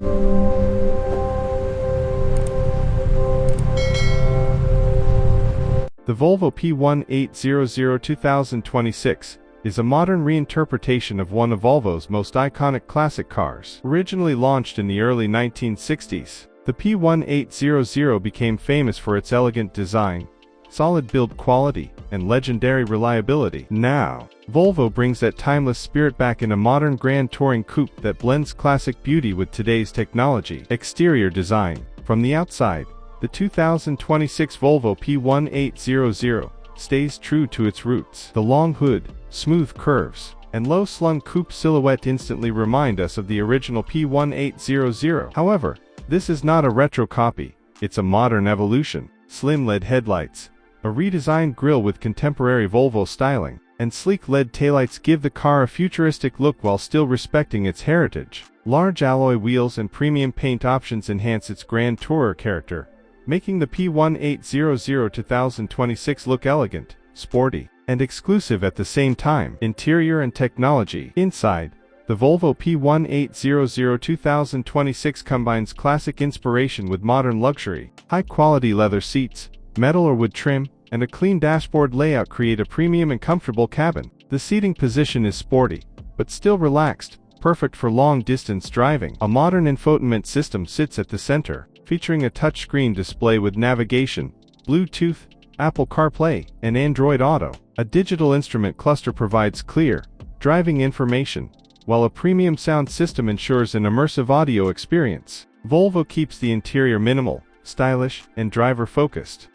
The Volvo P1800 2026 is a modern reinterpretation of one of Volvo's most iconic classic cars. Originally launched in the early 1960s, the P1800 became famous for its elegant design, solid build quality, and legendary reliability. Now, Volvo brings that timeless spirit back in a modern grand touring coupe that blends classic beauty with today's technology. Exterior design. From the outside, the 2026 Volvo P1800 stays true to its roots. The long hood, smooth curves, and low-slung coupe silhouette instantly remind us of the original P1800. However, this is not a retro copy, it's a modern evolution. Slim LED headlights, a redesigned grille with contemporary Volvo styling, and sleek LED taillights give the car a futuristic look while still respecting its heritage. Large alloy wheels and premium paint options enhance its grand tourer character, making the P1800 2026 look elegant, sporty, and exclusive at the same time. Interior and technology. Inside, the Volvo P1800 2026 combines classic inspiration with modern luxury. High-quality leather seats, metal or wood trim, and a clean dashboard layout create a premium and comfortable cabin. The seating position is sporty, but still relaxed, perfect for long-distance driving. A modern infotainment system sits at the center, featuring a touchscreen display with navigation, Bluetooth, Apple CarPlay, and Android Auto. A digital instrument cluster provides clear, driving information, while a premium sound system ensures an immersive audio experience. Volvo keeps the interior minimal, stylish, and driver-focused.